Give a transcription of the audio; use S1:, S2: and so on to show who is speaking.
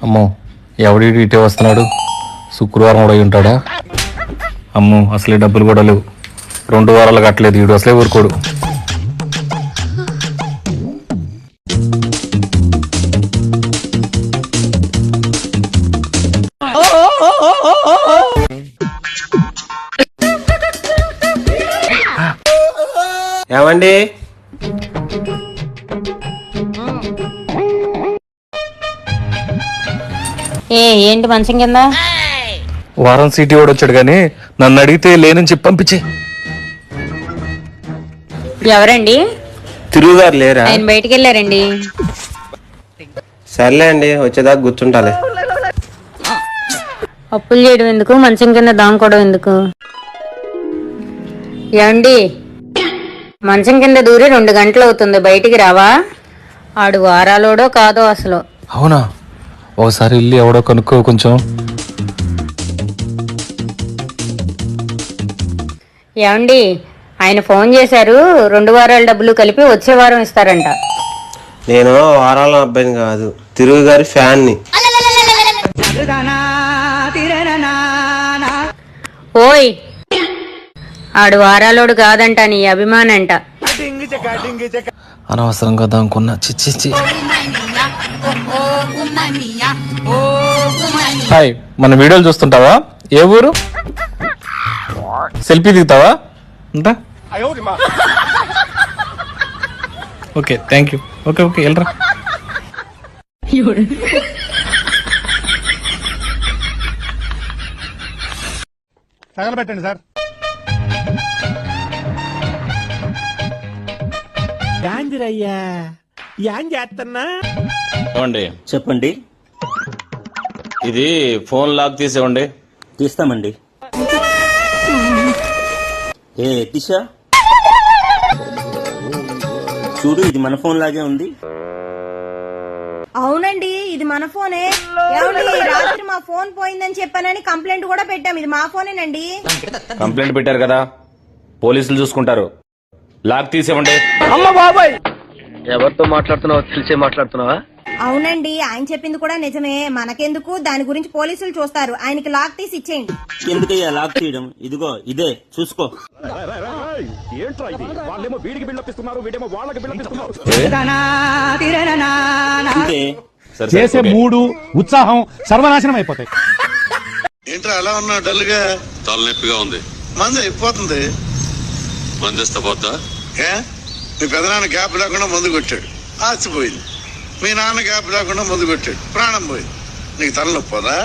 S1: అమ్మో ఎవడి ఇటే వస్తున్నాడు, శుక్రవారం కూడా ఉంటాడా? అమ్మో అసలే డబ్బులు కూడా లేవు, 2 వారాలు కట్టలేదు, వీడు అసలే ఊరుకోడు.
S2: ఏమండి
S3: ఏంటి మంచం కింద?
S1: వారం సిటీ వాడు వచ్చాడు కానీ నన్ను అడిగితే లేనని చెప్పి పంపించే.
S3: ఎవరండి?
S2: తిరుగుగారు లేరా?
S3: ఆయన బయటికి వెళ్ళారండి.
S2: సర్లే అండి, వచ్చేదాకా కూర్చుంటాలే.
S3: అప్పులు చేయడం ఎందుకు, మంచం కింద దాంకోవడం ఎందుకు? ఏమండి, మంచం కింద దూరి 2 గంటలు అవుతుంది, బయటికి రావా? ఆడు వారాలోడో కాదో అసలు.
S1: అవునా? ఒకసారి వెళ్ళి ఎవడో కనుక్కో కొంచెం.
S3: ఏమండి, ఆయన ఫోన్ చేశారు, 2 వారాల డబ్బులు కలిపి వచ్చే వారం ఇస్తారంట.
S2: నేను వారాల అబ్బాయిని కాదు, తిరుగుగారి ఫ్యాన్ని.
S3: ఓయ్, ఆడు వారాలోడు కాదంట, నీ అభిమానంట.
S1: అనవసరంగా దానుకున్నా. చిచ్చి. హాయ్, మన వీడియోలు చూస్తుంటావా? ఏ ఊరు? సెల్ఫీ దిగుతావా? అంతా ఓకే, థ్యాంక్ యూ. ఓకే వెళ్ళరా.
S4: తగలబెట్టండి సార్. యాందిరయ్యా యాం చేస్తున్నా?
S5: ఏమండి
S6: చెప్పండి.
S5: ఇది ఫోన్ లాక్ తీసేవండి.
S6: తీస్తామండి. దిశ చూడు, ఇది మన ఫోన్ లాగే ఉంది.
S7: అవునండి, ఇది మన ఫోనే. ఏమండి, రాత్రి మా ఫోన్ పోయిందని చెప్పానని కంప్లైంట్ కూడా పెట్టాం. ఇది మా ఫోనేనండి.
S5: కంప్లైంట్ పెట్టారు కదా, పోలీసులు చూసుకుంటారు. లాక్ తీసేవండి.
S8: అమ్మ బాబాయ్, ఎవరితో మాట్లాడుతున్నావో తెలిసే మాట్లాడుతున్నావా?
S7: అవునండి, ఆయన చెప్పింది కూడా నిజమే. మనకెందుకు, దాని గురించి పోలీసులు చూస్తారు. ఆయనకి లాక్ తీసి ఇచ్చేయండి.
S6: ఎందుకయ్యా లాక్ తీయడం? ఇదిగో ఇదే చూసుకో.
S4: చేసే మూడు ఉత్సాహం సర్వనాశనం అయిపోతాయి.
S9: ఏంట్రా అలా ఉన్నా డల్ గా? తలనొప్పిగా ఉంది. మందు అయిపోతుంది. మందేస్తే పోద్దా? మీ పెదనాన్న గ్యాప్ లేకుండా మందు కొట్టాడు, ఆచిపోయింది. మీ నాన్న గ్యాప్ లేకుండా మందు కొట్టాడు, ప్రాణం పోయింది. నీకు తలనొప్పోదా?